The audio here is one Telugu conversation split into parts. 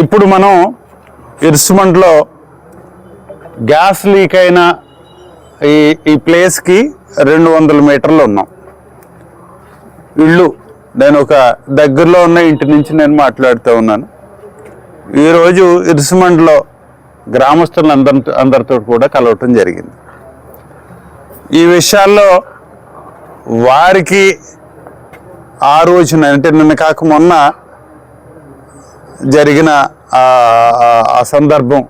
ఇప్పుడు మనం ఇరుసుమండ్లో గ్యాస్ లీక్ అయిన ఈ ప్లేస్కి 200 మీటర్లు ఉన్నాం. ఇళ్ళు నేను ఒక దగ్గరలో ఉన్న ఇంటి నుంచి నేను మాట్లాడుతూ ఉన్నాను. ఈరోజు ఇరుసుమండ్లో గ్రామస్తులందరితో కూడా కలవటం జరిగింది. ఈ విషయాల్లో వారికి ఆ రోజున అంటే నిన్న కాక మొన్న జరిగిన ఆ సందర్భం,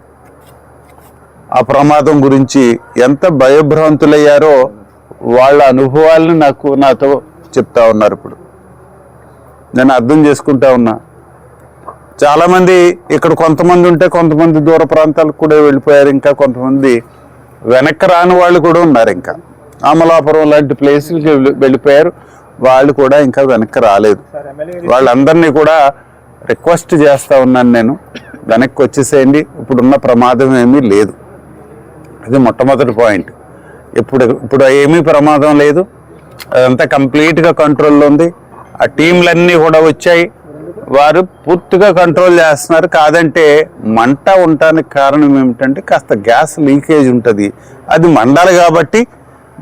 ఆ ప్రమాదం గురించి ఎంత భయభ్రాంతులయ్యారో వాళ్ళ అనుభవాలను నాతో చెప్తా ఉన్నారు. ఇప్పుడు నేను అర్థం చేసుకుంటా ఉన్నా. చాలామంది ఇక్కడ కొంతమంది ఉంటే కొంతమంది దూర ప్రాంతాలకు కూడా వెళ్ళిపోయారు. ఇంకా కొంతమంది వెనక్కి రాని వాళ్ళు కూడా ఉన్నారు. ఇంకా అమలాపురం లాంటి ప్లేసులకి వెళ్ళిపోయారు. వాళ్ళు కూడా ఇంకా వెనక్కి రాలేదు. వాళ్ళందరినీ కూడా రిక్వెస్ట్ చేస్తూ ఉన్నాను నేను, వెనక్కి వచ్చేసేయండి. ఇప్పుడున్న ప్రమాదం ఏమీ లేదు. అది మొట్టమొదటి పాయింట్. ఇప్పుడు ఏమీ ప్రమాదం లేదు. అదంతా కంప్లీట్గా కంట్రోల్లో ఉంది. ఆ టీంలన్నీ కూడా వచ్చాయి. వారు పూర్తిగా కంట్రోల్ చేస్తున్నారు. కాదంటే మంట ఉండటానికి కారణం ఏమిటంటే కాస్త గ్యాస్ లీకేజ్ ఉంటుంది. అది మండాలి కాబట్టి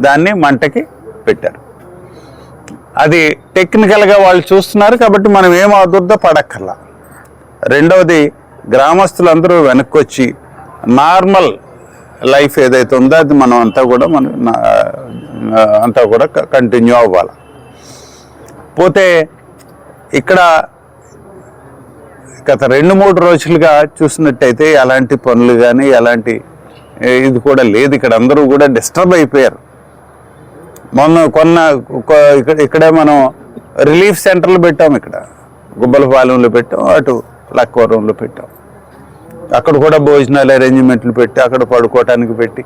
దాన్ని మంటకి పెట్టారు. అది టెక్నికల్గా వాళ్ళు చూస్తున్నారు కాబట్టి మనం ఏం అదుర్ద పడక్కర్లా. రెండవది, గ్రామస్తులందరూ వెనక్కి వచ్చి నార్మల్ లైఫ్ ఏదైతే ఉందో అది మనం అంతా కూడా కంటిన్యూ అవ్వాలి. పోతే ఇక్కడ గత 2-3 రోజులుగా చూసినట్టయితే ఎలాంటి పనులు కానీ ఎలాంటి ఇది కూడా లేదు. ఇక్కడ అందరూ కూడా డిస్టర్బ్ అయిపోయారు. ఇక్కడే మనం రిలీఫ్ సెంటర్లు పెట్టాం. ఇక్కడ గుబ్బలపాలెంలో పెట్టాం, అటు లక్కవరంలో పెట్టాం. అక్కడ కూడా భోజనాలు అరేంజ్మెంట్లు పెట్టి అక్కడ పడుకోవటానికి పెట్టి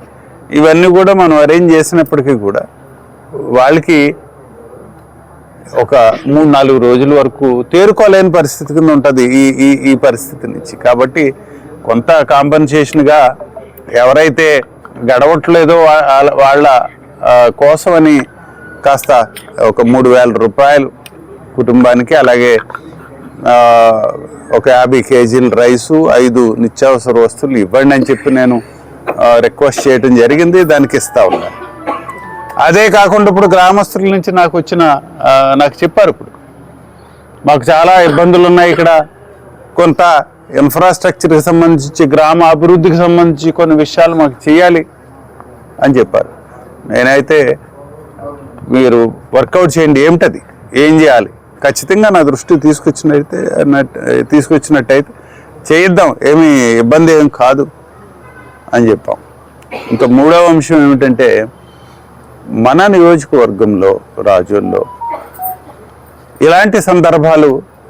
ఇవన్నీ కూడా మనం అరేంజ్ చేసినప్పటికీ కూడా వాళ్ళకి ఒక 3-4 రోజుల వరకు తేరుకోలేని పరిస్థితి కింద ఉంటుంది ఈ పరిస్థితి నుంచి. కాబట్టి కొంత కాంపన్సేషన్గా ఎవరైతే గడవట్లేదో వాళ్ళ కోసమని కాస్త ఒక 3,000 రూపాయలు కుటుంబానికి, అలాగే ఒక 50 కేజీల రైసు, 5 నిత్యావసర వస్తువులు ఇవ్వండి అని చెప్పి నేను రిక్వెస్ట్ చేయడం జరిగింది. దానికి ఇస్తా ఉన్నాను. అదే కాకుండా ఇప్పుడు గ్రామస్తుల నుంచి నాకు చెప్పారు, ఇప్పుడు మాకు చాలా ఇబ్బందులు ఉన్నాయి, ఇక్కడ కొంత ఇన్ఫ్రాస్ట్రక్చర్కి సంబంధించి గ్రామ అభివృద్ధికి సంబంధించి కొన్ని విషయాలు మాకు చేయాలి అని చెప్పారు. నేనైతే మీరు వర్కౌట్ చేయండి, ఏమిటది, ఏం చేయాలి, ఖచ్చితంగా నా దృష్టికి తీసుకొచ్చినట్టయితే చేయిద్దాం, ఏమీ ఇబ్బంది ఏం కాదు అని చెప్పాం. ఇంకా మూడవ అంశం ఏమిటంటే, మన నియోజకవర్గంలో రాజోల్లో ఇలాంటి సందర్భాలు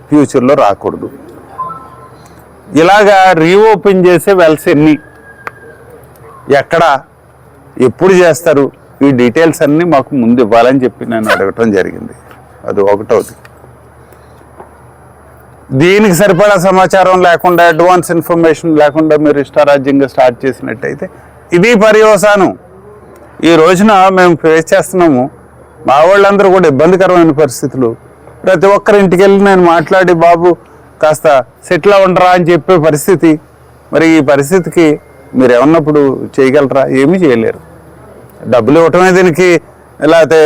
ఫ్యూచర్లో రాకూడదు. ఇలాగా రీఓపెన్ చేసే వెల్స్ ఎక్కడ ఎప్పుడు చేస్తారు, ఈ డీటెయిల్స్ అన్నీ మాకు ముందు ఇవ్వాలని చెప్పి నేను అడగటం జరిగింది. అది ఒకటోది. దీనికి సరిపడా సమాచారం లేకుండా, అడ్వాన్స్ ఇన్ఫర్మేషన్ లేకుండా మీరు ఇష్టారాజ్యంగా స్టార్ట్ చేసినట్టయితే ఇది పర్యవసానం. ఈ రోజున మేము ఫేస్ చేస్తున్నాము. మా వాళ్ళందరూ కూడా ఇబ్బందికరమైన పరిస్థితులు. ప్రతి ఒక్కరి ఇంటికి వెళ్ళి నేను మాట్లాడి, బాబు కాస్త సెటిల్ అవ్వండిరా అని చెప్పే పరిస్థితి. మరి ఈ పరిస్థితికి మీరు ఏమన్నప్పుడు చేయగలరా? ఏమీ చేయలేరు. డబ్బులు ఇవ్వటమే దీనికి, లేకపోతే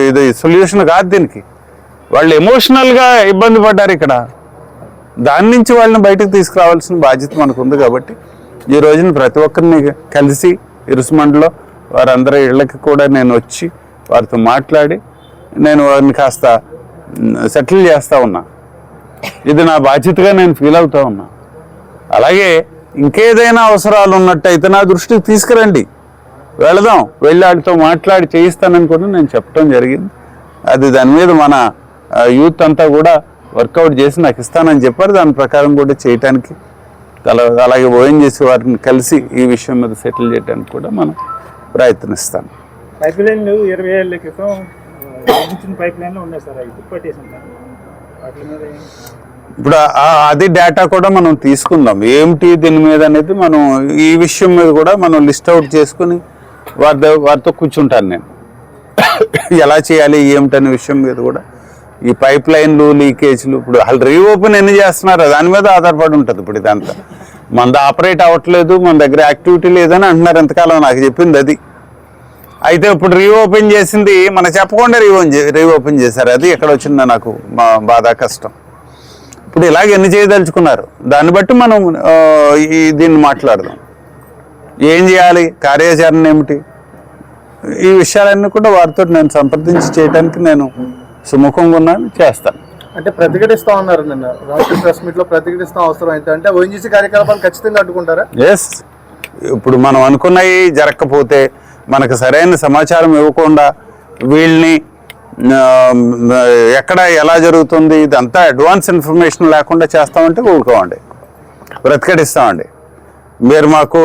ఇది సొల్యూషన్ కాదు దీనికి. వాళ్ళు ఎమోషనల్గా ఇబ్బంది పడ్డారు ఇక్కడ. దాని నుంచి వాళ్ళని బయటకు తీసుకురావాల్సిన బాధ్యత మనకు ఉంది. కాబట్టి ఈ రోజున ప్రతి ఒక్కరిని కలిసి ఇరుసుమండలో వారందరి ఇళ్ళకి కూడా నేను వచ్చి వారితో మాట్లాడి నేను వారిని కాస్త సెటిల్ చేస్తూ ఉన్నా. ఇది నా బాధ్యతగా నేను ఫీల్ అవుతూ ఉన్నా. అలాగే ఇంకేదైనా అవసరాలు ఉన్నట్టయితే నా దృష్టికి తీసుకురండి, వెళదాం, వెళ్ళి వాడితో మాట్లాడి చేయిస్తానని కూడా నేను చెప్పడం జరిగింది. అది దాని మీద మన యూత్ అంతా కూడా వర్కౌట్ చేసి నాకు ఇస్తానని చెప్పారు. దాని ప్రకారం కూడా చేయటానికి, అలాగే ఓఎన్జీసీ వారిని కలిసి ఈ విషయం మీద సెటిల్ చేయడానికి కూడా మనం ప్రయత్నిస్తాం. పైప్ లైన్లు 20 ఏళ్ల క్రితం పైప్ లైన్లు ఉన్నాయి సార్, ఇప్పుడు అది డేటా కూడా మనం తీసుకుందాం. ఏమిటి దీని మీద అనేది మనం ఈ విషయం మీద కూడా మనం లిస్ట్ అవుట్ చేసుకుని వారితో కూర్చుంటాను నేను. ఎలా చేయాలి ఏమిటనే విషయం మీద కూడా ఈ పైప్ లైన్లు లీకేజ్లు ఇప్పుడు వాళ్ళు రీఓపెన్ ఎన్ని చేస్తున్నారో దాని మీద ఆధారపడి ఉంటుంది. ఇప్పుడు ఇదంతా మనది ఆపరేట్ అవ్వట్లేదు, మన దగ్గర యాక్టివిటీ లేదని అంటున్నారు ఎంతకాలం. నాకు చెప్పింది అది. అయితే ఇప్పుడు రీఓపెన్ చేసింది మనకు చెప్పకుండా రీఓపెన్ చేశారు. అది ఎక్కడ వచ్చిందో నాకు బాధ, కష్టం. ఇప్పుడు ఇలాగ ఎన్ని చేయదలుచుకున్నారు దాన్ని బట్టి మనం దీన్ని మాట్లాడదాం. ఏం చేయాలి, కార్యాచరణ ఏమిటి, ఈ విషయాలన్నీ కూడా వారితో నేను సంప్రదించి చేయడానికి నేను సుముఖంగా ఉన్నాను, చేస్తాను. అంటే ప్రతిఘటిస్తా ఉన్నారు నిన్న రాష్ట్ర ప్రెస్ మీట్ లో, ప్రతిఘటిస్తాం అవసరం అయితే అంటే ఓఎన్జీసీ కార్యకలాపాలు ఖచ్చితంగా అడ్డుకుంటారా? ఎస్. ఇప్పుడు మనం అనుకున్నవి జరగకపోతే, మనకు సరైన సమాచారం ఇవ్వకుండా వీళ్ళని ఎక్కడ ఎలా జరుగుతుంది ఇదంతా అడ్వాన్స్ ఇన్ఫర్మేషన్ లేకుండా చేస్తామంటే ఊరుకోమండి, ప్రతిఘటిస్తామండి. మీరు మాకు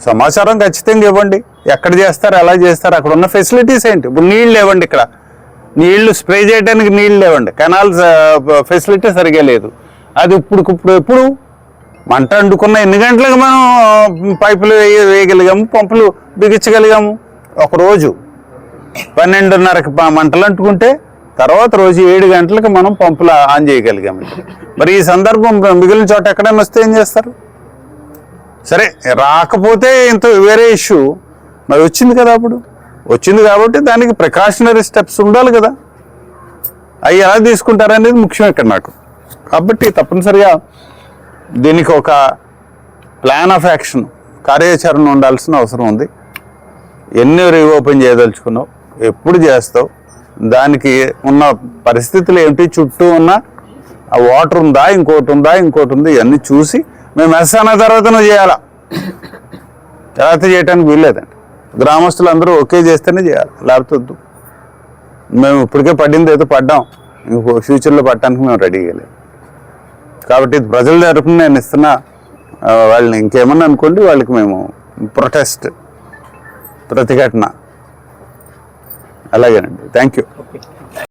సమాచారం ఖచ్చితంగా ఇవ్వండి, ఎక్కడ చేస్తారు, ఎలా చేస్తారు, అక్కడ ఉన్న ఫెసిలిటీస్ ఏంటి. ఇప్పుడు నీళ్ళు లేవండి, ఇక్కడ నీళ్లు స్ప్రే చేయడానికి నీళ్ళు లేవండి, కెనాల్ ఫెసిలిటీ సరిగా లేదు. అది ఎప్పుడు మంట అంటుకున్న ఎన్ని గంటలకు మనం పైపులు వేయగలిగాము, పంపులు బిగించగలిగాము. ఒకరోజు 12:30కి మంటలు అంటుకుంటే తర్వాత రోజు 7 గంటలకు మనం పంపులు ఆన్ చేయగలిగాము. మరి ఈ సందర్భం మిగిలిన చోట ఎక్కడైనా వస్తే ఏం చేస్తారు? సరే, రాకపోతే ఇంత వేరే ఇష్యూ. మరి వచ్చింది కదా, అప్పుడు వచ్చింది కాబట్టి దానికి ప్రికాషనరీ స్టెప్స్ ఉండాలి కదా. అవి ఎలా తీసుకుంటారనేది ముఖ్యం ఇక్కడ నాకు. కాబట్టి తప్పనిసరిగా దీనికి ఒక ప్లాన్ ఆఫ్ యాక్షన్, కార్యాచరణ ఉండాల్సిన అవసరం ఉంది. ఎన్ని రీఓపెన్ చేయదలుచుకున్నావు, ఎప్పుడు చేస్తావు, దానికి ఉన్న పరిస్థితులు ఏమిటి, చుట్టూ ఉన్న ఆ వాటర్ ఉందా, ఇంకోటి ఉంది, ఇవన్నీ చూసి మేము ఎస్ అన్న తర్వాత నువ్వు చేయాలా. తర్వాత చేయడానికి వీల్లేదండి. గ్రామస్తులు అందరూ ఓకే చేస్తేనే చేయాలి, లేకపోతే వద్దు. మేము ఇప్పటికే పడింది ఏదో పడ్డాం, ఇంకో ఫ్యూచర్లో పట్టడానికి మేము రెడీగా లేము. కాబట్టి ప్రజల తరఫున నేను ఇస్తున్న వాళ్ళని ఇంకేమన్నా అనుకోండి, వాళ్ళకి మేము ప్రతిఘటన అలాగేనండి. Thank you.